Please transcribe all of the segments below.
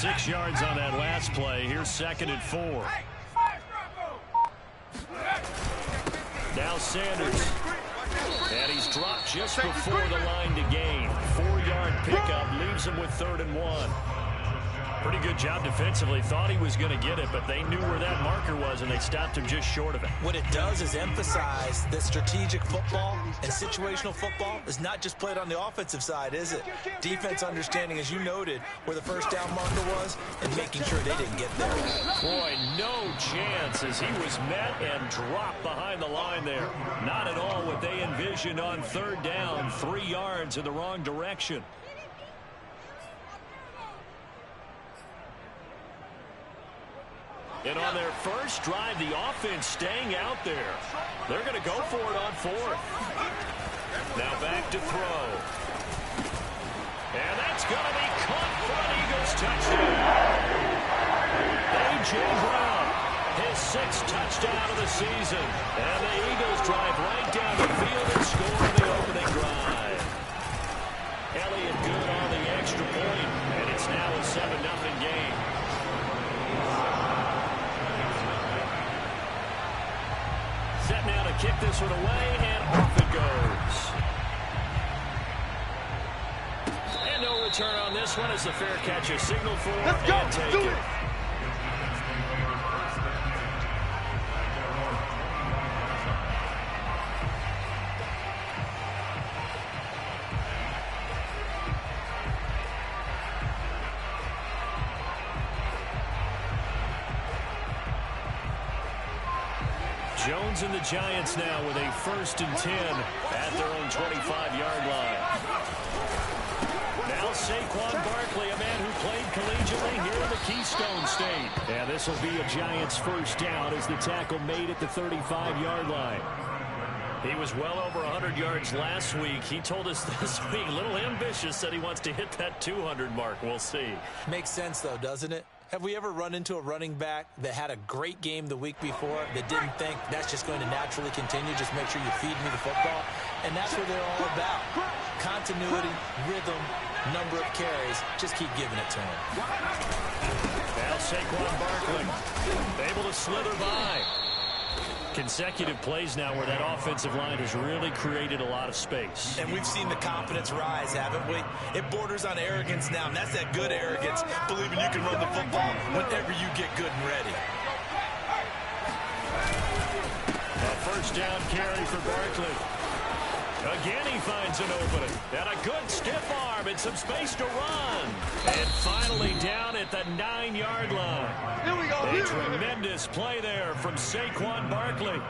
6 yards on that last play. Here's 2nd and 4. Now Sanders. And he's dropped just before the line to gain. 4-yard pickup leaves him with 3rd and 1. Pretty good job defensively. Thought he was going to get it, but they knew where that marker was, and they stopped him just short of it. What it does is emphasize that strategic football and situational football is not just played on the offensive side, is it? Defense understanding, as you noted, where the first down marker was and making sure they didn't get there. Boy, no chance as he was met and dropped behind the line there. Not at all what they envisioned on 3rd down. 3 yards in the wrong direction. And on their first drive, the offense staying out there. They're going to go for it on 4th. Now back to throw. And that's going to be caught for an Eagles touchdown. A.J. Brown, his 6th touchdown of the season. And the Eagles drive right down the field and score the opening drive. Elliott good on the extra point, and it's now a 7-0 game. Set now to kick this one away, and off it goes. And no return on this one as the fair catch is signaled for and taken. Jones and the Giants now with a 1st and 10 at their own 25-yard line. Now Saquon Barkley, a man who played collegiately here in the Keystone State. And this will be a Giants 1st down as the tackle made at the 35-yard line. He was well over 100 yards last week. He told us this week, a little ambitious, said he wants to hit that 200 mark. We'll see. Makes sense, though, doesn't it? Have we ever run into a running back that had a great game the week before that didn't think that's just going to naturally continue? Just make sure you feed me the football. And that's what they're all about. Continuity, rhythm, number of carries. Just keep giving it to him. Now Saquon Barkley able to slither by. Consecutive plays now where that offensive line has really created a lot of space. And we've seen the confidence rise, haven't we? It borders on arrogance now, and that's that good arrogance, believing you can run the football whenever you get good and ready. A 1st down carry for Barkley. Again, he finds an opening. And a good stiff arm and some space to run. And finally down at the 9-yard line. Here we go. A tremendous play there from Saquon Barkley.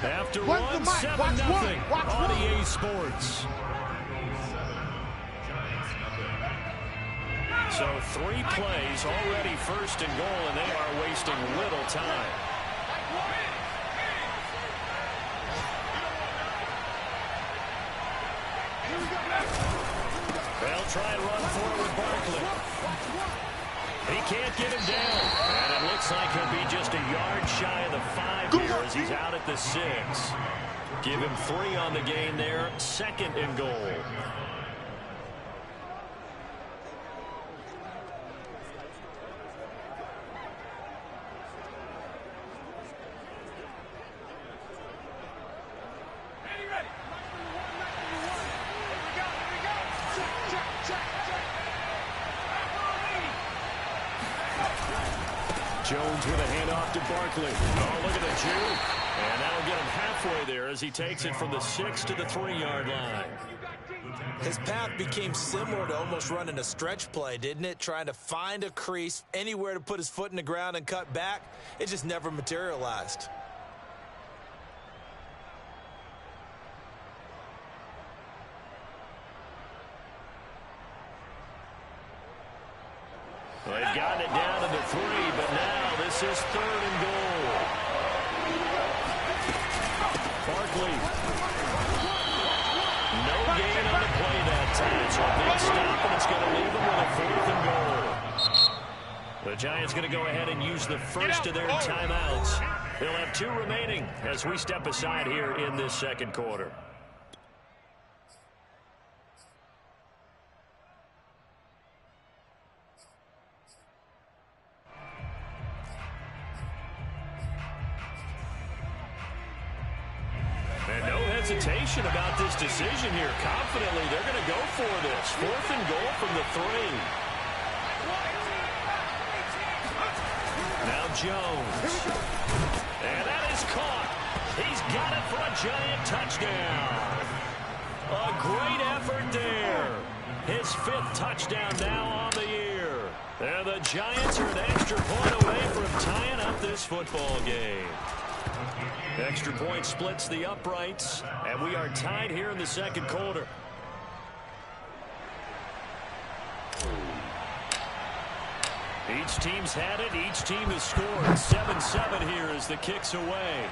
After one, 7-0 on EA Sports. So 3 plays, already 1st and goal, and they are wasting little time. They'll try and run forward with Barkley. He can't get him down. And it looks like he'll be just a yard shy of the 5 here as he's out at the 6. Give him 3 on the gain there. 2nd and goal. Jones with a handoff to Barkley. Oh, look at the juke. And that'll get him halfway there as he takes it from the 6 to the 3-yard line. His path became similar to almost running a stretch play, didn't it? Trying to find a crease, anywhere to put his foot in the ground and cut back. It just never materialized. They've gotten it down to the 3, but now this is 3rd and goal. Barkley. No gain on the play that time, so a big stop, and it's going to leave them with a 4th and goal. The Giants going to go ahead and use the first of their timeouts. They'll have 2 remaining as we step aside here in this second quarter. And no hesitation about this decision here. Confidently, they're going to go for this. 4th and goal from the 3. Now Jones. And that is caught. He's got it for a giant touchdown. A great effort there. His 5th touchdown now on the year. And the Giants are an extra point away from tying up this football game. Extra point splits the uprights, and we are tied here in the second quarter. Each team's had it. Each team has scored. 7-7 here as the kick's away.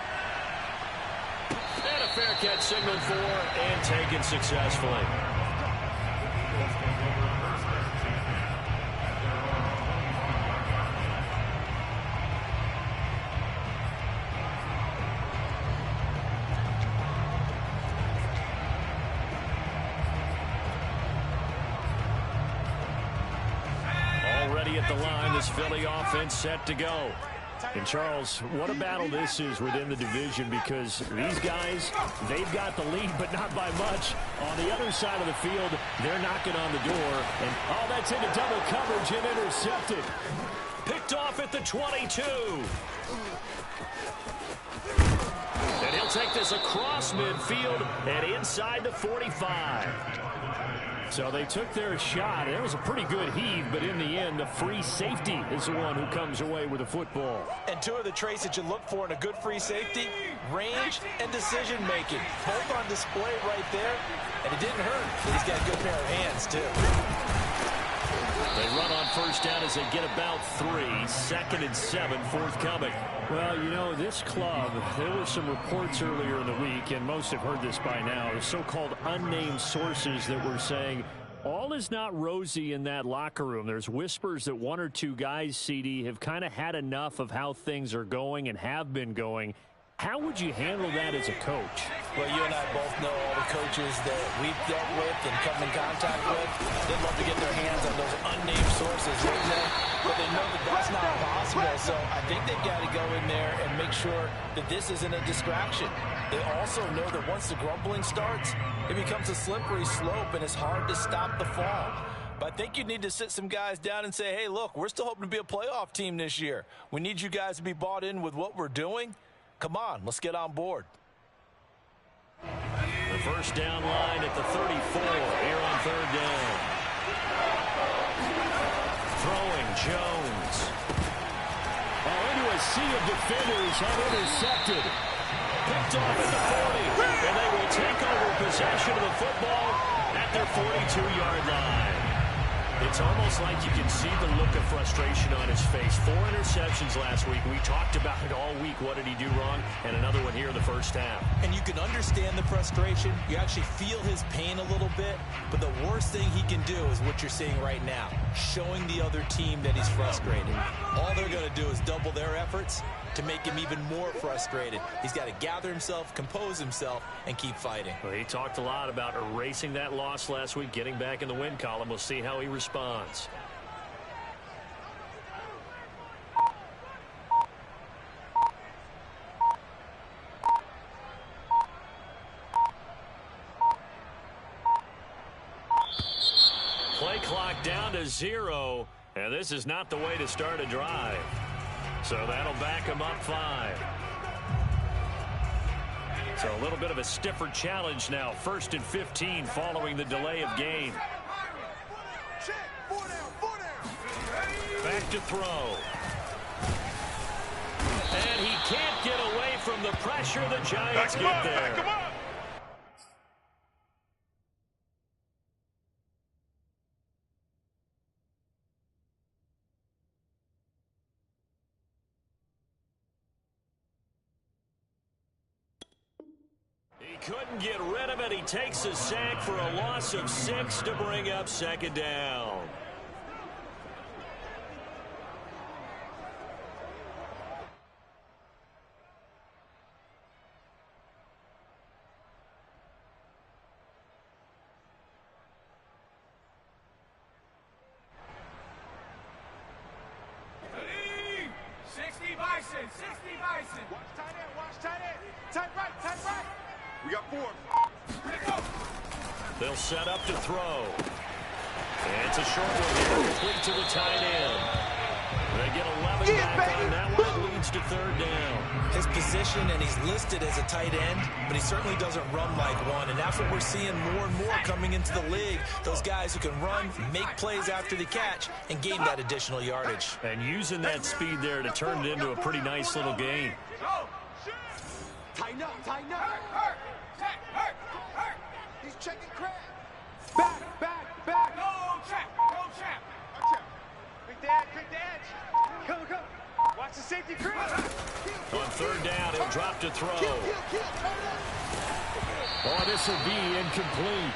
And a fair catch signaled for and taken successfully. At the line, this Philly offense set to go. And Charles, what a battle this is within the division, because these guys, they've got the lead, but not by much. On the other side of the field, they're knocking on the door. And oh, that's into double coverage and intercepted. Picked off at the 22. And he'll take this across midfield and inside the 45. So they took their shot. It was a pretty good heave, but in the end, the free safety is the one who comes away with the football. And 2 of the traits that you look for in a good free safety, range and decision-making. Both on display right there, and it didn't hurt. But he's got a good pair of hands, too. They run on first down as they get about 3. 2nd and 7 forthcoming. Well, you know, this club, there were some reports earlier in the week, and most have heard this by now, the so-called unnamed sources that were saying all is not rosy in that locker room. There's whispers that 1 or 2 guys, CD, have kind of had enough of how things are going and have been going. How would you handle that as a coach? Well, you and I both know all the coaches that we've dealt with and come in contact with. They'd love to get their hands on those unnamed sources, wouldn't they? But they know that that's not possible. So I think they've got to go in there and make sure that this isn't a distraction. They also know that once the grumbling starts, it becomes a slippery slope and it's hard to stop the fall. But I think you need to sit some guys down and say, hey, look, we're still hoping to be a playoff team this year. We need you guys to be bought in with what we're doing. Come on, let's get on board. The first down line at the 34 here on 3rd down. Throwing Jones. Oh, into a sea of defenders, have intercepted. Picked off at the 40, and they will take over possession of the football at their 42-yard line. It's almost like you can see the look of frustration on his face. 4 interceptions last week. We talked about it all week. What did he do wrong? And another one here in the first half. And you can understand the frustration. You actually feel his pain a little bit. But the worst thing he can do is what you're seeing right now, showing the other team that he's frustrated. All they're going to do is double their efforts to make him even more frustrated. He's got to gather himself, compose himself, and keep fighting. Well, he talked a lot about erasing that loss last week, getting back in the win column. We'll see how he responds. Play clock down to 0, and this is not the way to start a drive. So that'll back him up 5. So a little bit of a stiffer challenge now. 1st and 15 following the delay of game. Back to throw. And he can't get away from the pressure. The Giants get there. He couldn't get rid of it. He takes a sack for a loss of 6 to bring up 2nd down. We got 4. They'll set up to throw. And it's a short one here, complete to the tight end. They get 11 back on that one. It leads to 3rd down. His position, and he's listed as a tight end, but he certainly doesn't run like one, and that's what we're seeing more and more coming into the league. Those guys who can run, make plays after the catch, and gain that additional yardage. And using that speed there to turn it into a pretty nice little game. Tighten up, tighten up. He's checking crab. Back, back, back. Go, trap, go, trap. Quick the edge. Go. Watch the safety crab. On 3rd down, he'll drop to throw. Oh, this will be incomplete.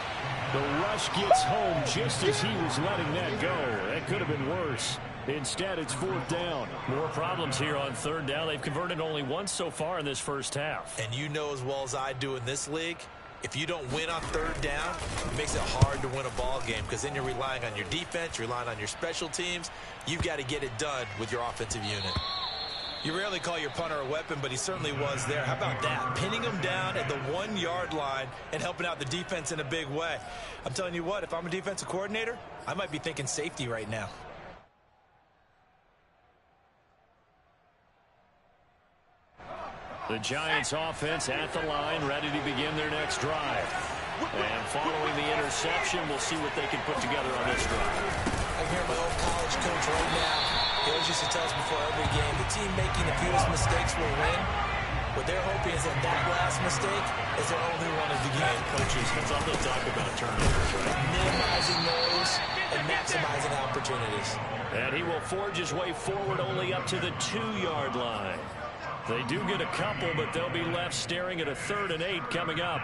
The rush gets home just as he was letting that go. That could have been worse. Instead, it's 4th down. More problems here on 3rd down. They've converted only once so far in this first half. And you know as well as I do in this league, if you don't win on 3rd down, it makes it hard to win a ball game because then you're relying on your defense, you're relying on your special teams. You've got to get it done with your offensive unit. You rarely call your punter a weapon, but he certainly was there. How about that? Pinning him down at the 1-yard line and helping out the defense in a big way. I'm telling you what, if I'm a defensive coordinator, I might be thinking safety right now. The Giants offense at the line, ready to begin their next drive. And following the interception, we'll see what they can put together on this drive. I hear my old college coach right now. He always used to tell us before every game, the team making the fewest mistakes will win. What they're hoping is that last mistake is their only one of the game. Coaches, that's all they talk about, turnovers, right? Minimizing those and maximizing opportunities. And he will forge his way forward only up to the 2-yard line. They do get a couple, but they'll be left staring at a 3rd and 8 coming up.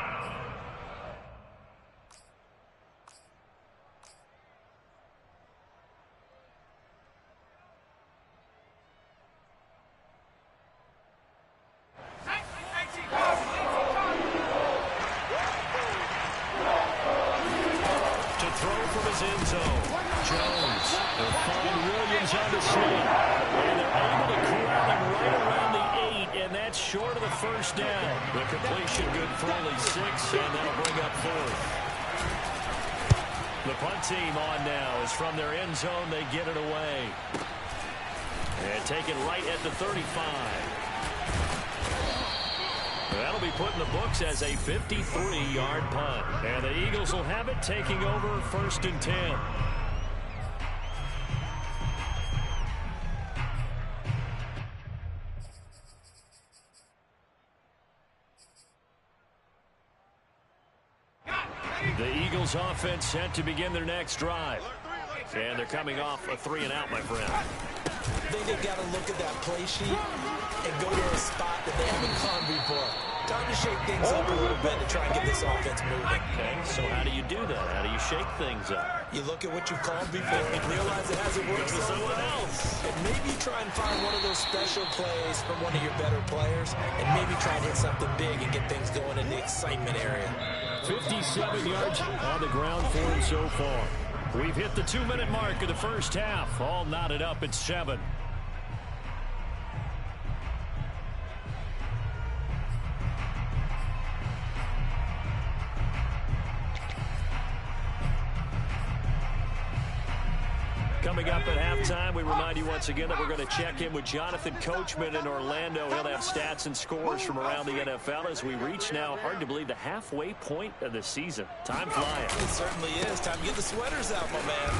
To throw from his end zone, Jones. They'll find Williams on the snap. And they're able to corral him right around the 8, and that's short of the 1st down. The completion good for only 6, and that'll bring up 4th. The punt team on now is from their end zone. They get it away. And take it right at the 35. That'll be put in the books as a 53-yard punt. And the Eagles will have it, taking over 1st and 10. The Eagles offense set to begin their next drive. And they're coming off a 3-and-out, my friend. I think they've got to look at that play sheet and go to a spot that they haven't gone before. Time to shake things up a little bit to try and get this offense moving. Okay, so how do you do that? How do you shake things up? You look at what you've called before and realize it hasn't worked Go to someone else. And maybe try and find one of those special plays from one of your better players and maybe try and hit something big and get things going in the excitement area. 57 yards on the ground for him so far. We've hit the 2-minute mark of the first half. All knotted up at 7. Coming up at halftime, we remind you once again that we're going to check in with Jonathan Coachman in Orlando. He'll have stats and scores from around the NFL as we reach now, hard to believe, the halfway point of the season. Time flying. It certainly is. Time to get the sweaters out, my man.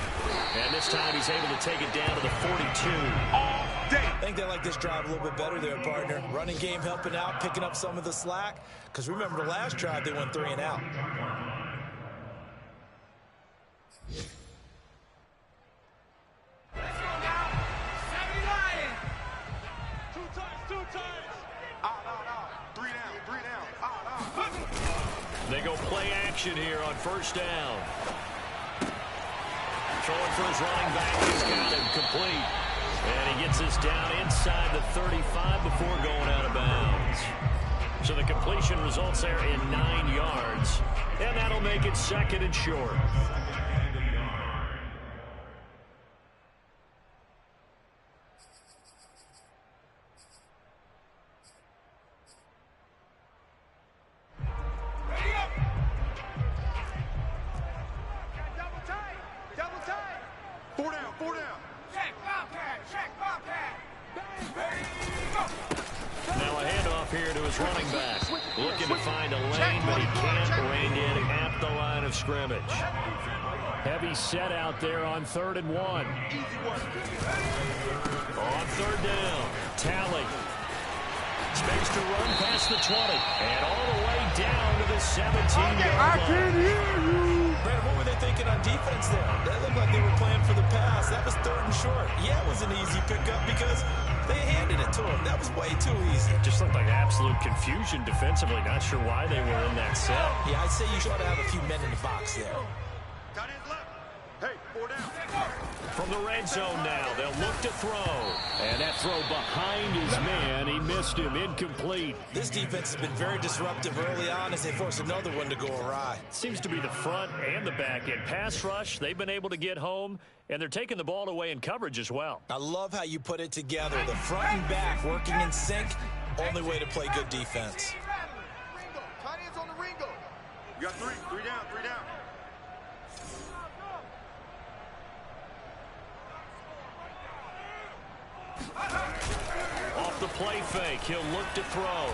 And this time he's able to take it down to the 42. I think they like this drive a little bit better there, partner. Running game helping out, picking up some of the slack. Because remember, the last drive they went 3-and-out. They go play action here on first down. Throwing for his running back. He's got him complete. And he gets this down inside the 35 before going out of bounds. So the completion results there in 9 yards. And that'll make it 2nd and short. his running back. Looking to find a lane, but he can't rein in at the line of scrimmage. Heavy set out there on 3rd and 1. On 3rd down, Talley. Space to run past the 20. And all the way down to the 17-yard line. I can hear you. Brandon, what were they thinking on defense there? That looked like they were playing for the pass. That was 3rd and short. Yeah, it was an easy pickup because they handed it to him. That was way too easy. Just looked like absolute confusion defensively. Not sure why they were in that set. Yeah, I'd say you should have a few men in the box there. Tight end's left. Hey, 4 down. From the red zone now, they'll look to throw. And that throw behind his man. He missed him. Incomplete. This defense has been very disruptive early on as they force another one to go awry. Seems to be the front and the back end. Pass rush, they've been able to get home, and they're taking the ball away in coverage as well. I love how you put it together. The front and back working in sync. Only way to play good defense. Ringo. Tight end's on the Ringo. You got 3. 3 down. 3 down. Off the play fake, he'll look to throw.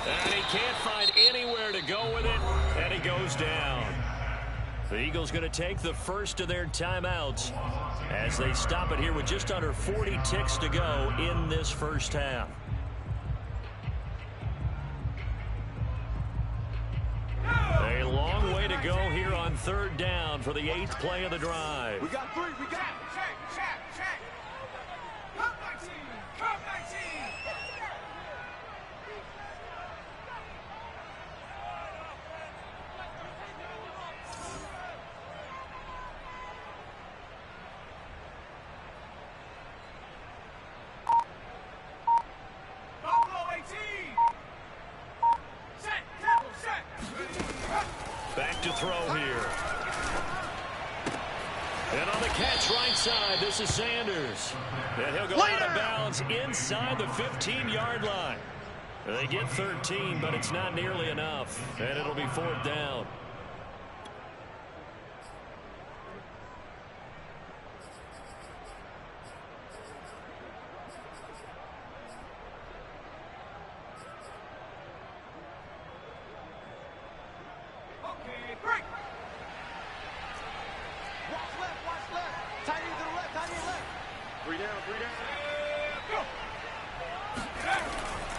And he can't find anywhere to go with it, and he goes down. The Eagles going to take the first of their timeouts as they stop it here with just under 40 ticks to go in this first half. A long way to go here on 3rd down for the 8th play of the drive. We got 3. We got. Check. Come 19. Come 19. Buffalo 18. Set. Temple set. Back to throw here. And on the catch right side, this is Sanders. And he'll go out of bounds inside the 15-yard line. They get 13, but it's not nearly enough. And it'll be 4th down. Okay, break. Watch left. Tight end to the left, tight end left. 3 down. Go.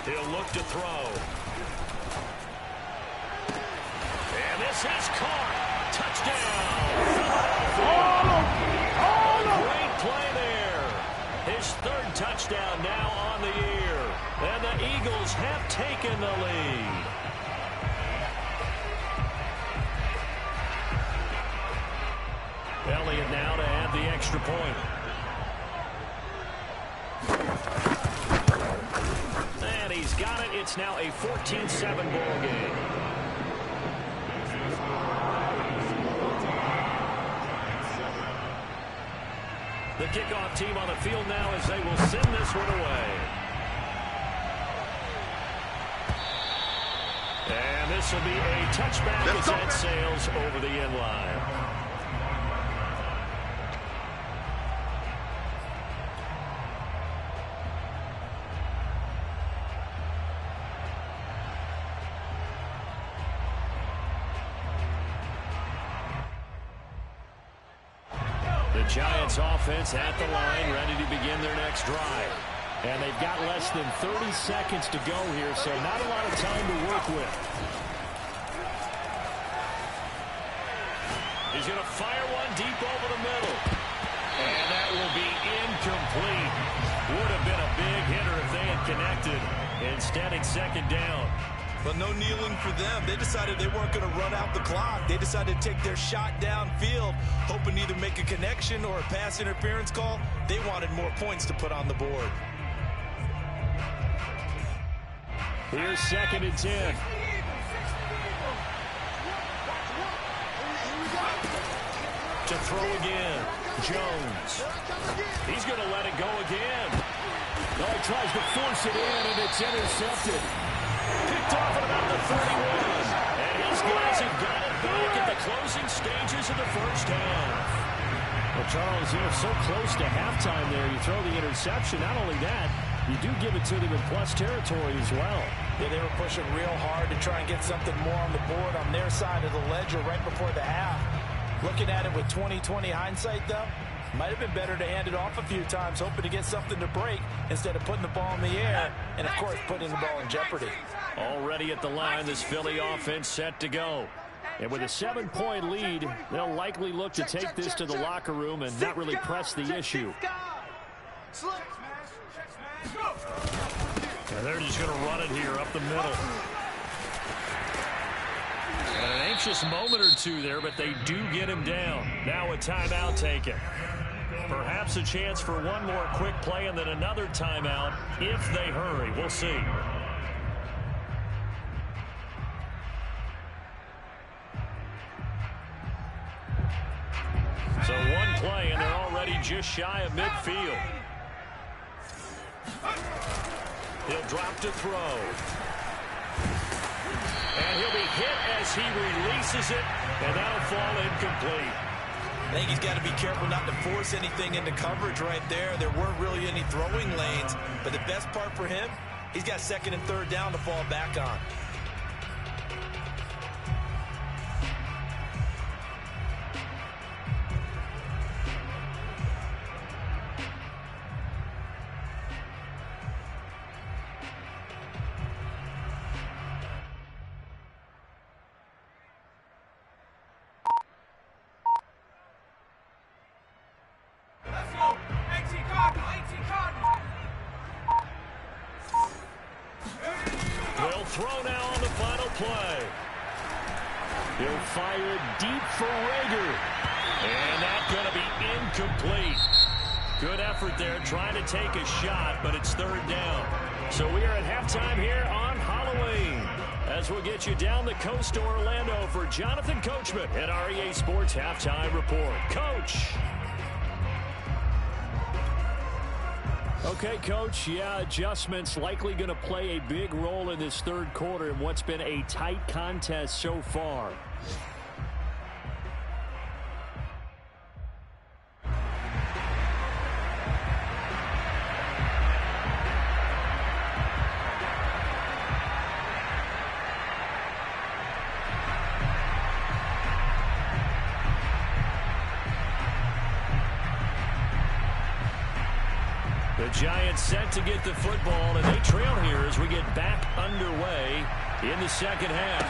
He'll look to throw. And this is caught. Touchdown. Great play there. His 3rd touchdown now on the year. And the Eagles have taken the lead. Elliott now to add the extra point. And he's got it. It's now a 14-7 ball game. The kickoff team on the field now as they will send this one away. And this will be a touchback as that sails over the end line. Giants offense at the line, ready to begin their next drive. And they've got less than 30 seconds to go here, so not a lot of time to work with. He's going to fire one deep over the middle. And that will be incomplete. Would have been a big hitter if they had connected. Instead, it's 2nd down. But no kneeling for them. They decided they weren't going to run out the clock. They decided to take their shot downfield, hoping to either make a connection or a pass interference call. They wanted more points to put on the board. Here's 2nd and 10. To throw again. Jones. He's going to let it go again. No, he tries to force it in, and it's intercepted. Picked off at about the 31. And his guys have got it back at the closing stages of the first half. Well, Charles, so close to halftime there. You throw the interception. Not only that, You do give it to them in plus territory as well. Yeah, they were pushing real hard to try and get something more on the board on their side of the ledger right before the half. Looking at it with 20/20 hindsight, though, might have been better to hand it off a few times, hoping to get something to break instead of putting the ball in the air and, of course, putting the ball in jeopardy. Already at the line, this Philly offense set to go. And with a 7-point lead, they'll likely look to take this to the locker room and not really press the issue. And they're just going to run it here up the middle. And an anxious moment or two there, but they do get him down. Now a timeout taken. Perhaps a chance for one more quick play and then another timeout if they hurry. We'll see. So one play, and they're already just shy of midfield. He'll drop to throw. And he'll be hit as he releases it, and that'll fall incomplete. I think he's got to be careful not to force anything into coverage right there. There weren't really any throwing lanes, but the best part for him, he's got second and third down to fall back on. Throw now on the final play. He'll fire deep for Rager. And that's going to be incomplete. Good effort there trying to take a shot, but it's third down. So we are at halftime here on Halloween. As we'll get you down the coast to Orlando for Jonathan Coachman at our EA Sports Halftime Report. Coach. Okay, Coach, yeah, adjustments likely going to play a big role in this third quarter in what's been a tight contest so far. The Giants set to get the football, and they trail here as we get back underway in the second half.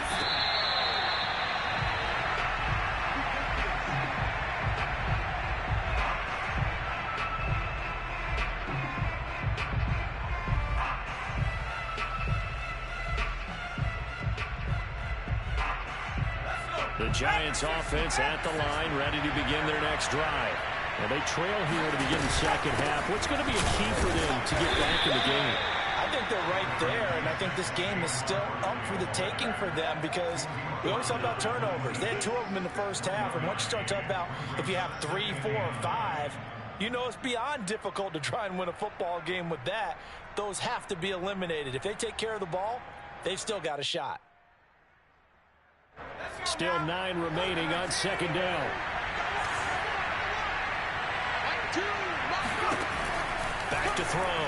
The Giants offense at the line, ready to begin their next drive. Well, they trail here to begin the second half. What's going to be a key for them to get back in the game? I think they're right there, and I think this game is still up for the taking for them because we always talk about turnovers. They had 2 of them in the first half, and once you start talking about if you have 3, 4, or 5, you know it's beyond difficult to try and win a football game with that. Those have to be eliminated. If they take care of the ball, they've still got a shot. Still 9 remaining on second down. Back to throw.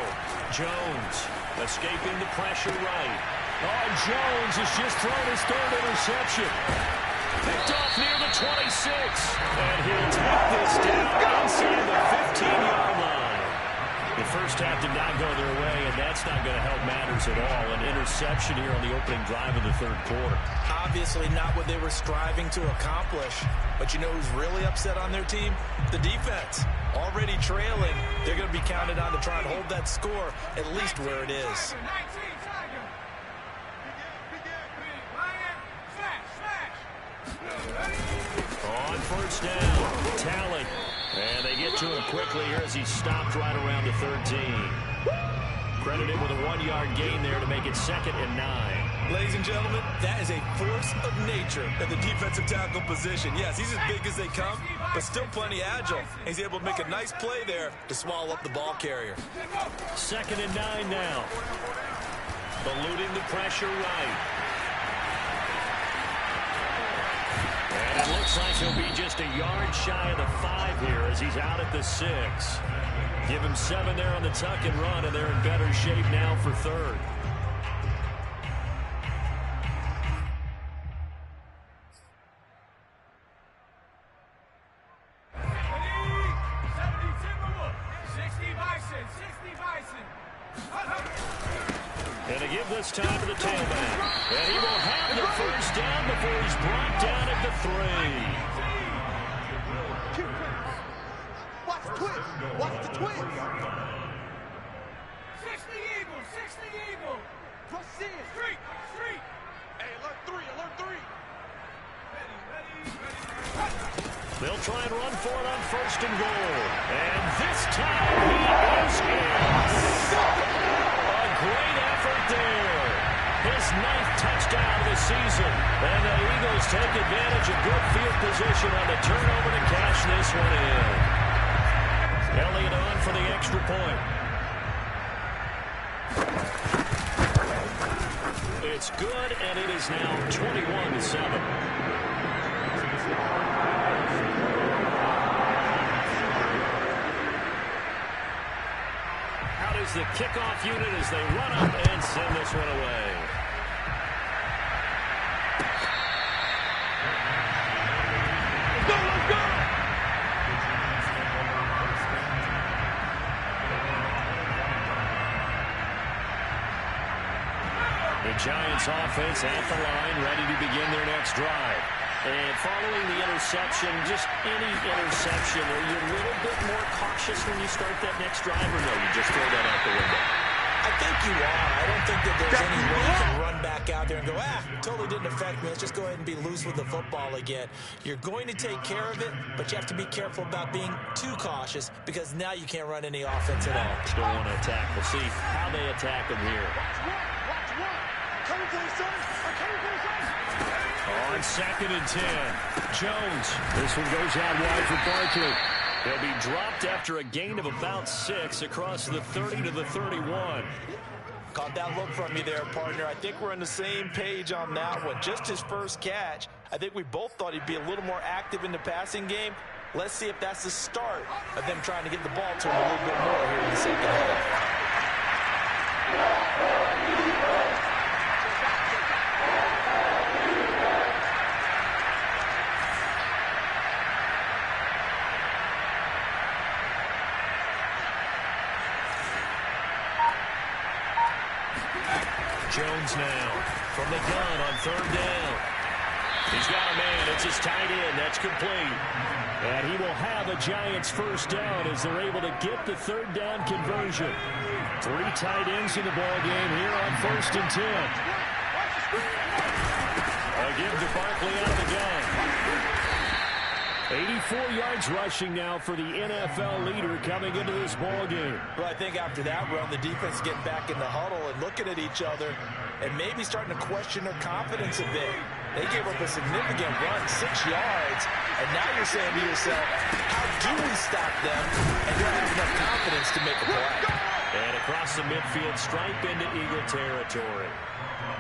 Jones escaping the pressure right. Oh, Jones has just thrown his third interception. Picked off near the 26. And he'll take this down inside the 15-yard line. The first half did not go their way, and that's not going to help matters at all. An interception here on the opening drive of the third quarter. Obviously not what they were striving to accomplish. But you know who's really upset on their team? The defense. Already trailing. They're going to be counted on to try and hold that score at least where it is. On first down, Talent. And they get to him quickly here as he stopped right around the 13. Credited with a 1-yard gain there to make it 2nd and 9. Ladies and gentlemen, that is a force of nature at the defensive tackle position. Yes, he's as big as they come, but still plenty agile. He's able to make a nice play there to swallow up the ball carrier. 2nd and 9 now. Eluding the pressure right. And it looks like he'll be just a yard shy of the 5 here as he's out at the 6. Give him 7 there on the tuck and run, and they're in better shape now for third. And to give this time to the tailback. And he will have the first down before he's brought down at the 3. Watch the twins. Watch the twins. 60 Eagle, 60 Eagle. Rush in. Street, street. Hey, alert 3, alert 3. Ready, ready, ready. They'll try and run for it on 1st and goal. And this time he is in. A great effort there. His 9th touchdown of the season. And the Eagles take advantage of good field position on the turnover to cash this one in. Elliott on for the extra point. It's good, and it is now 21-7. Is the kickoff unit as they run up and send this one away. Go, let's go! The Giants offense at the line, ready to begin their next drive. And following the interception, just any interception, are you a little bit more cautious when you start that next drive, or no, you just throw that out the window? I think you are. I don't think that there's any way you can run back out there and go, totally didn't affect me. Let's just go ahead and be loose with the football again. You're going to take care of it, but you have to be careful about being too cautious because now you can't run any offense at all. Still want to attack. We'll see how they attack them here. Watch one. Coming for the son. Coming for the son. On 2nd and 10, Jones. This one goes out wide for Barkley. He'll be dropped after a gain of about 6 across the 30 to the 31. Caught that look from you there, partner. I think we're on the same page on that one. Just his first catch. I think we both thought he'd be a little more active in the passing game. Let's see if that's the start of them trying to get the ball to him a little bit more here in the second half. Jones now from the gun on 3rd down. He's got a man. It's his tight end. That's complete. And he will have a Giants first down as they're able to get the 3rd down conversion. 3 tight ends in the ball game here on 1st and 10. A give to Barkley out of the gun. 84 yards rushing now for the NFL leader coming into this ball game. Well, I think after that run, the defense is getting back in the huddle and looking at each other and maybe starting to question their confidence a bit. They gave up a significant run, 6 yards, and now you're saying to yourself, how do we stop them and don't have enough confidence to make a play? And across the midfield, stripe into Eagle territory.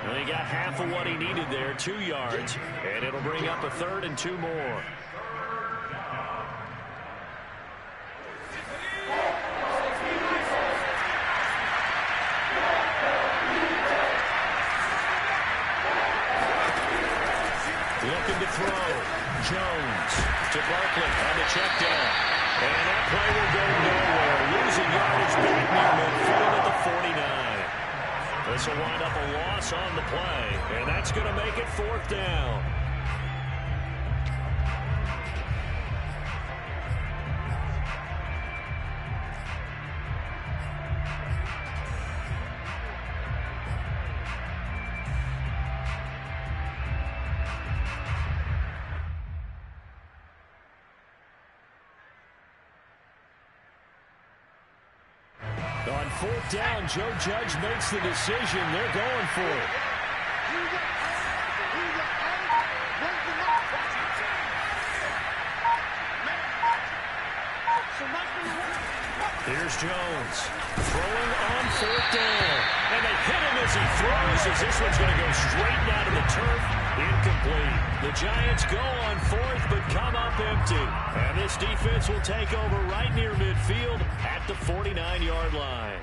And he got half of what he needed there, 2 yards, and it'll bring up a 3rd and 2 more. Looking to throw. Jones to Barkley on the check down. And that play will go nowhere. Losing yardage back near midfield at the 49. This will wind up a loss on the play. And that's going to make it 4th down. On 4th down, Joe Judge makes the decision. They're going for it. Here's Jones throwing on 4th down. And they hit him as he throws, as this one's going to go straight down to the turf. incomplete. The Giants go on fourth, but come up empty. And this defense will take over right near midfield at the 49-yard line.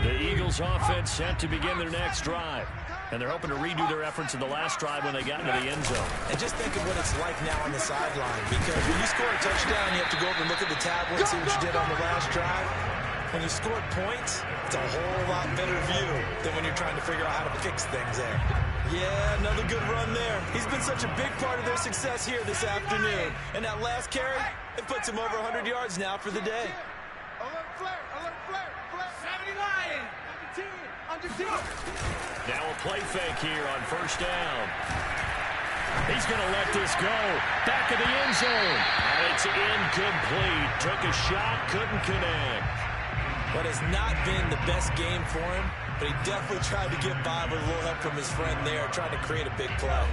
The Eagles offense set to begin their next drive. And they're hoping to redo their efforts in the last drive when they got into the end zone. And just think of what it's like now on the sideline. Because when you score a touchdown, you have to go over and look at the tablet and see what you did on the last drive. When you scored points, it's a whole lot better view than when you're trying to figure out how to fix things there. Yeah, another good run there. He's been such a big part of their success here this afternoon. And that last carry, it puts him over 100 yards now for the day. Alert flare, alert flare, flare. 70 Lions. Under 10, under 10. Now a play fake here on first down. He's going to let this go. Back of the end zone. And it's incomplete. Took a shot, couldn't connect. But it's not been the best game for him, but he definitely tried to get by with a little help from his friend there, trying to create a big play.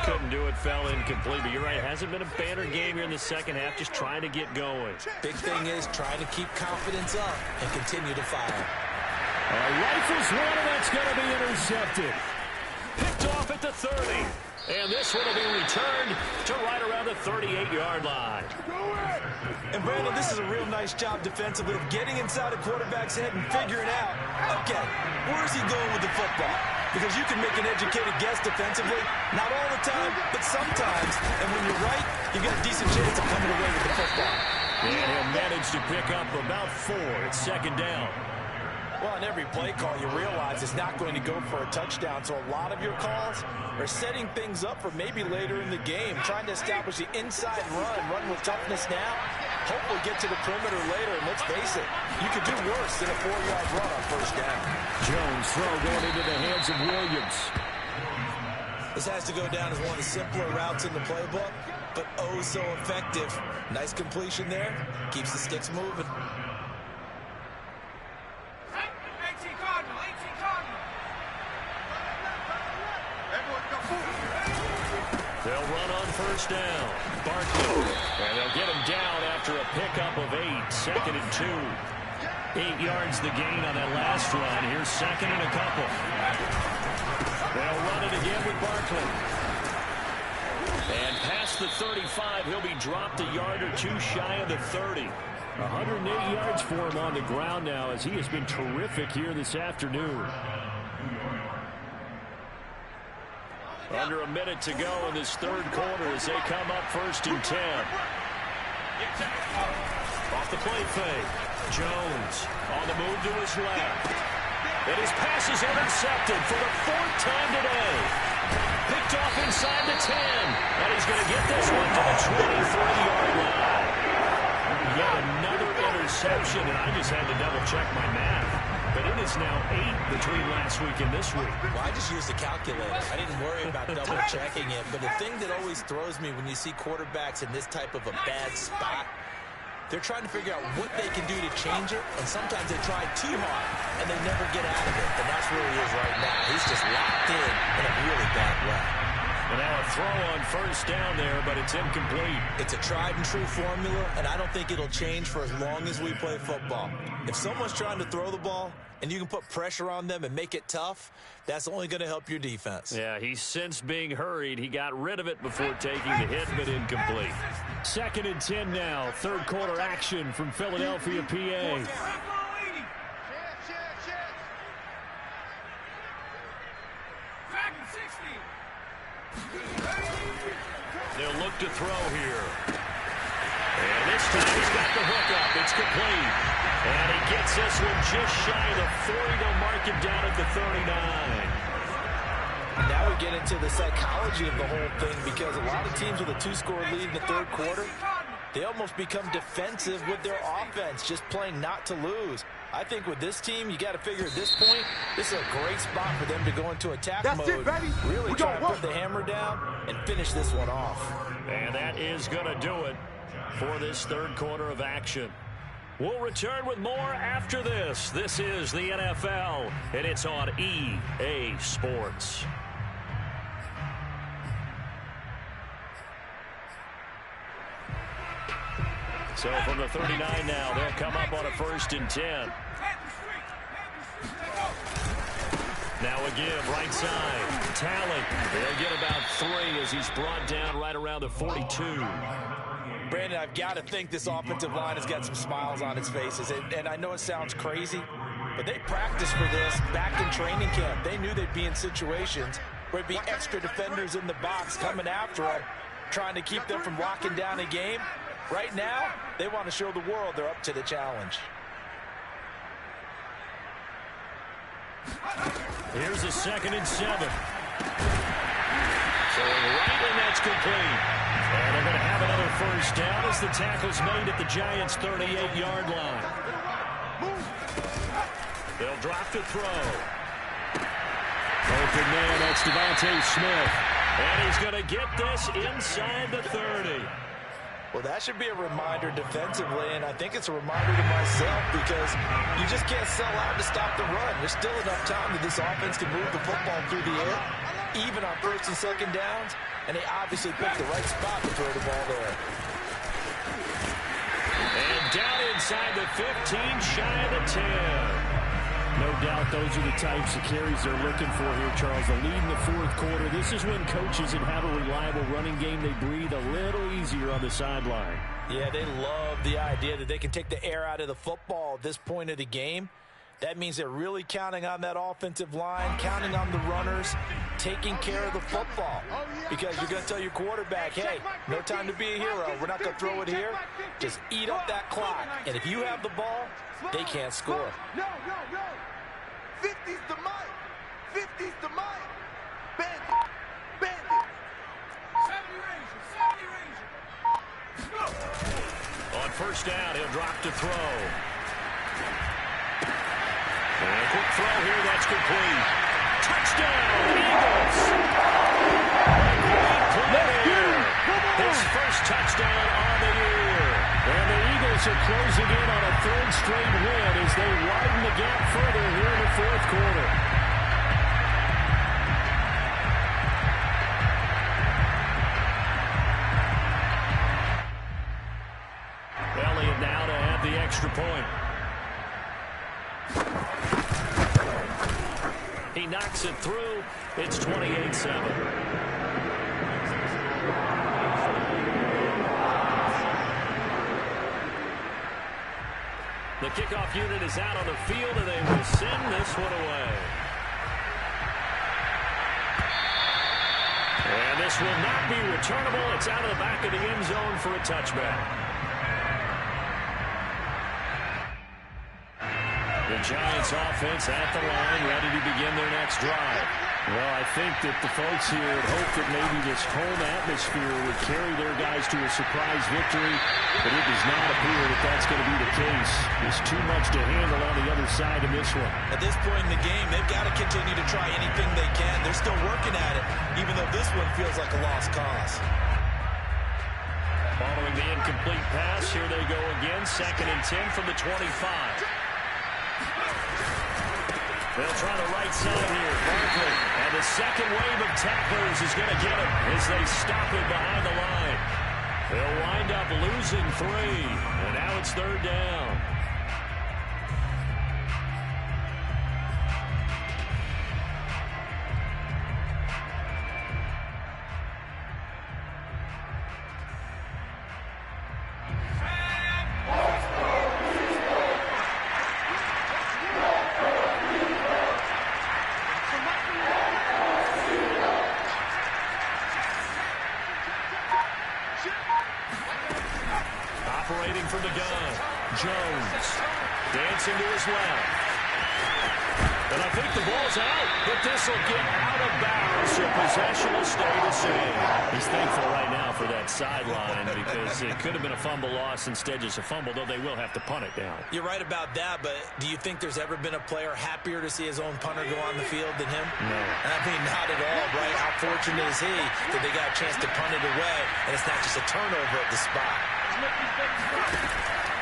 Couldn't do it, fell incomplete. But you're right, it hasn't been a banner game here in the second half, just trying to get going. Big thing is trying to keep confidence up and continue to fire. Rifles one, and that's going to be intercepted. Picked off at the 30. And this one will be returned to right around the 38-yard line. And, Brandon, this is a real nice job defensively of getting inside a quarterback's head and figuring out, okay, where is he going with the football? Because you can make an educated guess defensively, not all the time, but sometimes. And when you're right, you got a decent chance of coming away with the football. And he'll manage to pick up about 4 at second down. Well, in every play call, you realize it's not going to go for a touchdown, so a lot of your calls are setting things up for maybe later in the game, trying to establish the inside run with toughness now, hopefully get to the perimeter later, and let's face it, you could do worse than a 4-yard run on first down. Jones throw going into the hands of Williams. This has to go down as one of the simpler routes in the playbook, but oh so effective. Nice completion there, keeps the sticks moving. They'll run on first down. Barkley. And they'll get him down after a pickup of 8. Second and 2. 8 yards the gain on that last run. Here's second and a couple. They'll run it again with Barkley. And past the 35, he'll be dropped a yard or 2 shy of the 30. 108 yards for him on the ground now as he has been terrific here this afternoon. Under a minute to go in this third quarter as they come up first and 10. Off the play fake. Jones on the move to his left. And his pass is intercepted for the 4th time today. Picked off inside the 10. And he's going to get this one to the 23-yard line. Yet another interception, and I just had to double-check my math. But it is now 8 between last week and this week. Well, I just used a calculator. I didn't worry about double-checking it. But the thing that always throws me when you see quarterbacks in this type of a bad spot, they're trying to figure out what they can do to change it. And sometimes they try too hard, and they never get out of it. And that's where he is right now. He's just locked in a really bad way. And now a throw on first down there, but it's incomplete. It's a tried-and-true formula, and I don't think it'll change for as long as we play football. If someone's trying to throw the ball and you can put pressure on them and make it tough, that's only going to help your defense. Yeah, he's since being hurried. He got rid of it before taking the hit, but incomplete. Second and 10 now. Third quarter action from Philadelphia, PA. They'll look to throw here. And this time he's got the hook up. It's complete. And he gets this one just shy of the 40. They'll mark him down at the 39. Now we get into the psychology of the whole thing because a lot of teams with a 2-score lead in the third quarter, they almost become defensive with their offense, just playing not to lose. I think with this team, you got to figure at this point, this is a great spot for them to go into attack mode. It, baby. Really try to put the hammer down and finish this one off. And that is going to do it for this third quarter of action. We'll return with more after this. This is the NFL, and it's on EA Sports. So from the 39 now, they'll come up on a first and 10. Now a give, right side. Talent. They'll get about 3 as he's brought down right around the 42. Brandon, I've got to think this offensive line has got some smiles on its faces. And I know it sounds crazy, but they practiced for this back in training camp. They knew they'd be in situations where there'd be extra defenders in the box coming after them, trying to keep them from locking down a game. Right now, they want to show the world they're up to the challenge. Here's a 2nd and 7. Throwing right, and that's complete. And they're going to have another first down as the tackle's made at the Giants' 38-yard line. They'll drop to throw. Open man, that's Devontae Smith. And he's going to get this inside the 30. Well, that should be a reminder defensively, and I think it's a reminder to myself because you just can't sell out to stop the run. There's still enough time that this offense can move the football through the air, even on 1st and 2nd downs, and they obviously picked the right spot to throw the ball there. And down inside the 15, shy of the 10. No doubt those are the types of carries they're looking for here, Charles. The lead in the 4th quarter. This is when coaches that have a reliable running game, they breathe a little easier on the sideline. Yeah, they love the idea that they can take the air out of the football at this point of the game. That means they're really counting on that offensive line, counting on the runners, taking care of the football. Because you're going to tell your quarterback, hey, no time to be a hero. We're not going to throw it here. Just eat up that clock. And if you have the ball, they can't score. No. 50's the mic. 50's the mic. Bandit. 70 Ranger. Go. On first down, he'll drop to throw. And a quick throw here, that's complete. Touchdown, Eagles! Great play here. His first touchdown on the year. And the Eagles are closing in on a 3rd straight win as they widen the gap further here in the 4th quarter. Elliott now to have the extra point. He knocks it through. It's 28-7. The kickoff unit is out on the field, and they will send this one away. And this will not be returnable. It's out of the back of the end zone for a touchback. The Giants offense at the line, ready to begin their next drive. Well, I think that the folks here had hoped that maybe this home atmosphere would carry their guys to a surprise victory, but it does not appear that that's going to be the case. There's too much to handle on the other side of this one. At this point in the game, they've got to continue to try anything they can. They're still working at it, even though this one feels like a lost cause. Following the incomplete pass, here they go again, 2nd and 10 from the 25. They'll try the right side here. Barkley. And the second wave of tacklers is going to get him as they stop him behind the line. They'll wind up losing 3. And now it's 3rd down. Operating from the gun, Jones dancing to his left. And I think the ball's out, but this will get out of bounds, so possession will stay the same. He's thankful right now for that sideline because it could have been a fumble loss, instead just a fumble, though they will have to punt it down. You're right about that, but do you think there's ever been a player happier to see his own punter go on the field than him? No. I mean, not at all, right? How fortunate is he that they got a chance to punt it away, and it's not just a turnover at the spot.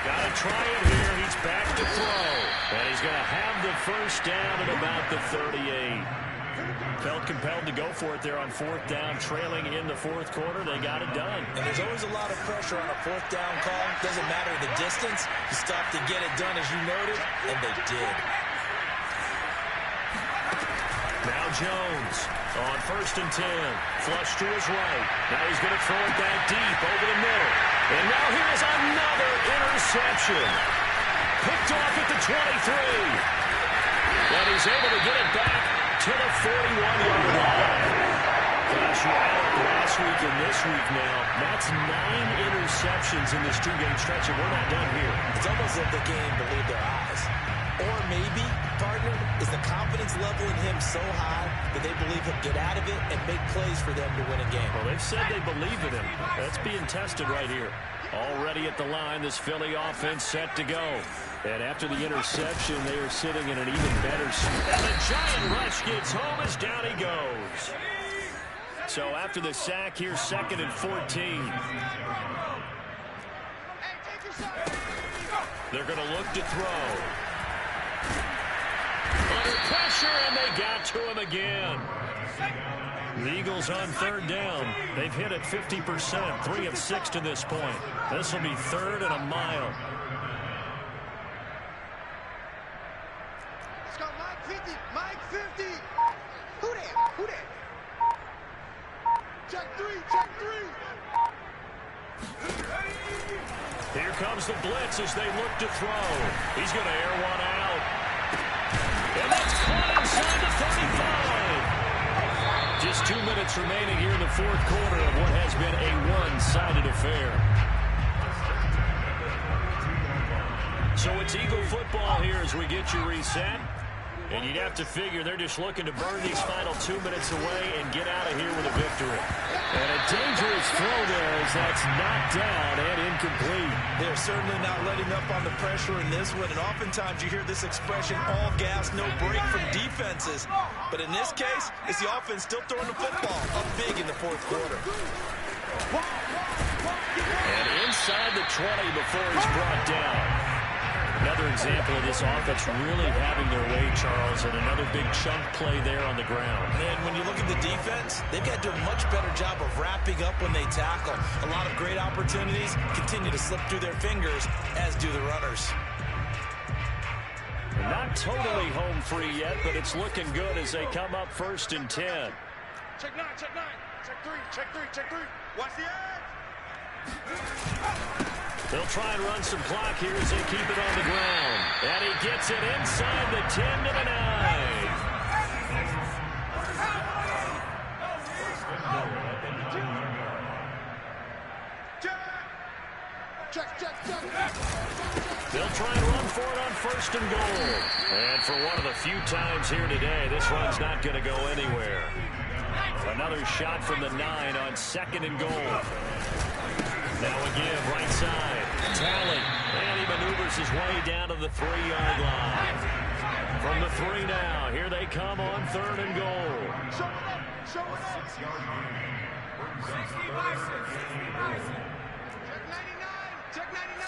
Got to try it here. He's back to throw. And he's going to have the first down at about the 38. Felt compelled to go for it there on 4th down, trailing in the 4th quarter. They got it done. And there's always a lot of pressure on a 4th down call. Doesn't matter the distance. You stop to get it done, as you noted, and they did. Jones on 1st and 10. Flush to his right. Now he's going to throw it back deep over the middle. And now here is another interception. Picked off at the 23. And he's able to get it back to the 41-yard line. Gosh, you add up last week and this week now. That's 9 interceptions in this 2-game stretch, and we're not done here. It's almost like the game believed their eyes. Or maybe, partner, is the confidence level in him so high that they believe he'll get out of it and make plays for them to win a game. Well, they've said they believe in him. That's being tested right here. Already at the line, this Philly offense set to go. And after the interception, they are sitting in an even better spot. And the giant rush gets home as down he goes. So after the sack, here's 2nd and 14. They're going to look to throw. Under pressure, and they got to him again. The Eagles on 3rd down. They've hit it 50%, 3 of 6 to this point. This will be 3rd and a mile. Let's go, Mike 50. Mike 50. Who that? Who that? Check 3. Check 3. Here comes the blitz as they look to throw. He's going to air one out. And that's caught inside the 35. Just 2 minutes remaining here in the 4th quarter of what has been a one-sided affair. So it's Eagle football here as we get you reset. And you'd have to figure they're just looking to burn these final 2 minutes away and get out of here with a victory. And a dangerous throw there as that's knocked down and incomplete. They're certainly not letting up on the pressure in this one. And oftentimes you hear this expression, all gas, no break from defenses. But in this case, it's the offense still throwing the football up big in the 4th quarter. And inside the 20 before he's brought down. Another example of this offense really having their way, Charles, and another big chunk play there on the ground. And when you look at the defense, they've got to do a much better job of wrapping up when they tackle. A lot of great opportunities continue to slip through their fingers, as do the runners. Not totally home free yet, but it's looking good as they come up 1st and 10. Check 9. Check 9. Check 3. Check 3. Check 3. Watch the edge. They'll try and run some clock here as they keep it on the ground. And he gets it inside the 10 to the 9. They'll try and run for it on 1st and goal. And for one of the few times here today, this run's not going to go anywhere. Another shot from the 9 on 2nd and goal. Now again, right side. Talley. And he maneuvers his way down to the 3-yard line. From the 3 now. Here they come on 3rd and goal. Show it up. Show it up. 60 by 60. Check 99. Check 99.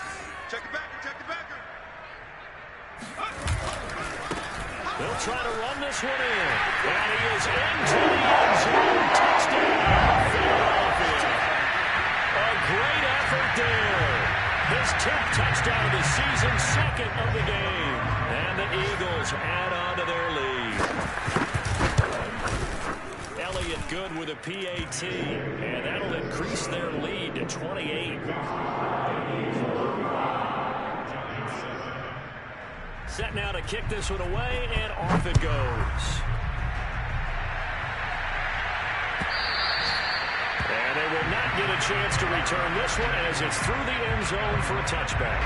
Check the backer. Check the backer. They'll try to run this one in. And he is into the end zone. Touchdown, Philadelphia. A great effort there. His 10th touchdown of the season, 2nd of the game. And the Eagles add on to their lead. Elliott good with a PAT. And that'll increase their lead to 28. Set now to kick this one away, and off it goes. And they will not get a chance to return this one as it's through the end zone for a touchback.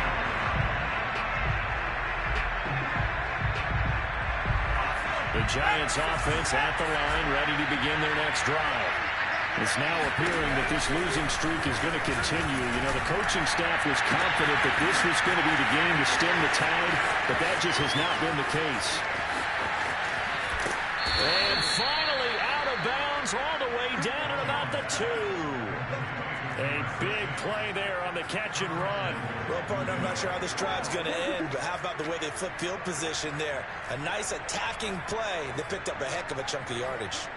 The Giants offense at the line, ready to begin their next drive. It's now appearing that this losing streak is going to continue. You know, the coaching staff was confident that this was going to be the game to stem the tide, but that just has not been the case. And finally out of bounds all the way down at about the 2. A big play there on the catch and run. Well, partner, I'm not sure how this drive's going to end, but how about the way they flip field position there? A nice attacking play that picked up a heck of a chunk of yardage.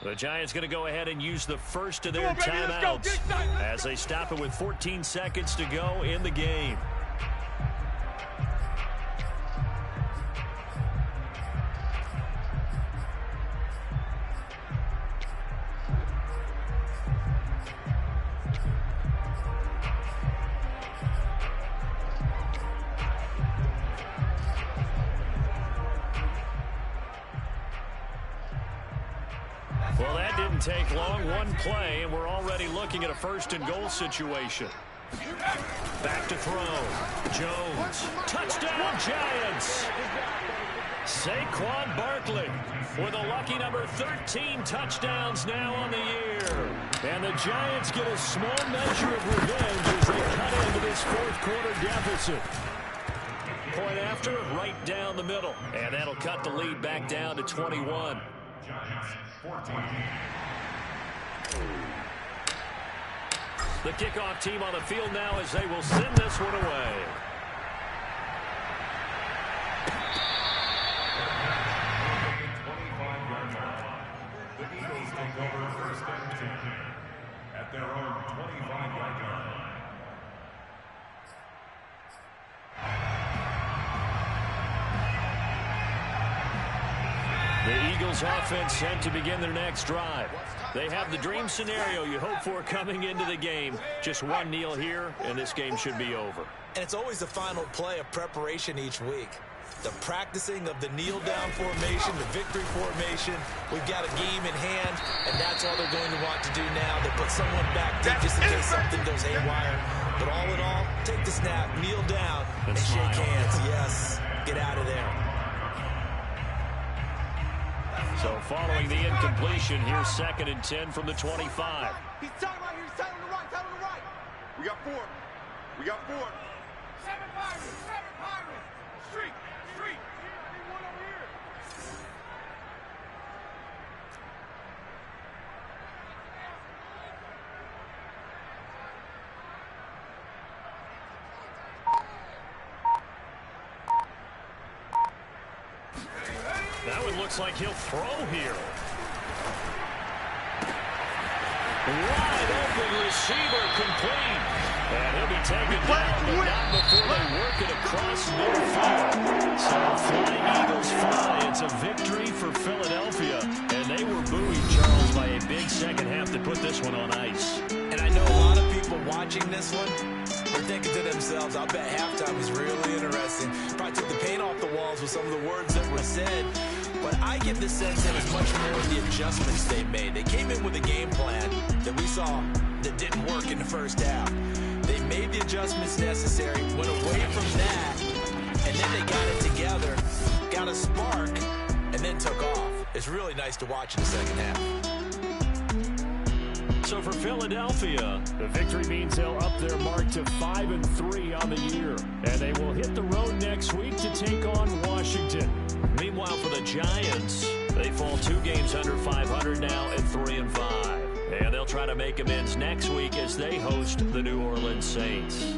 The Giants going to go ahead and use the first of their timeouts as they stop it with 14 seconds to go in the game. Well, that didn't take long. One play, and we're already looking at a first-and-goal situation. Back to throw. Jones. Touchdown, Giants. Saquon Barkley with a lucky number 13 touchdowns now on the year. And the Giants get a small measure of revenge as they cut into this fourth-quarter deficit. Point after, right down the middle. And that'll cut the lead back down to 21. The kickoff team on the field now as they will send this one away. The Eagles take over first and 10 at their own 25-yard line. The Eagles offense set to begin their next drive. They have the dream scenario you hope for coming into the game. Just one kneel here, and this game should be over. And it's always the final play of preparation each week. The practicing of the kneel-down formation, the victory formation. We've got a game in hand, and that's all they're going to want to do now. They put someone back deep just in case something goes haywire. But all in all, take the snap, kneel down, and shake hands. Yes, get out of there. So following the incompletion, here's 2nd and 10 from the 25. He's tight right here. He's tight on the right. Tight on the right. We got 4. We got 4. 7 Pirates. 7 Pirates. Street. Street. Need one over here. That one looks like he'll throw here. Wide open receiver complete. And he'll be taken down, but not before they work it across midfield. So flying Eagles fly. It's a victory for Philadelphia. And they were buoyed, Charles, by a big second half to put this one on ice. And I know a lot of people watching this one are thinking to themselves, I'll bet halftime was really interesting. Probably took the paint off the walls with some of the words that were said. But I get the sense that it's much more of the adjustments they made. They came in with a game plan that we saw that didn't work in the first half. They made the adjustments necessary, went away from that, and then they got it together, got a spark, and then took off. It's really nice to watch in the second half. So for Philadelphia, the victory means they'll up their mark to 5-3 on the year. And they will hit the road next week to take on Washington. Meanwhile, for the Giants, they fall 2 games under 500 now at 3-5. And they'll try to make amends next week as they host the New Orleans Saints.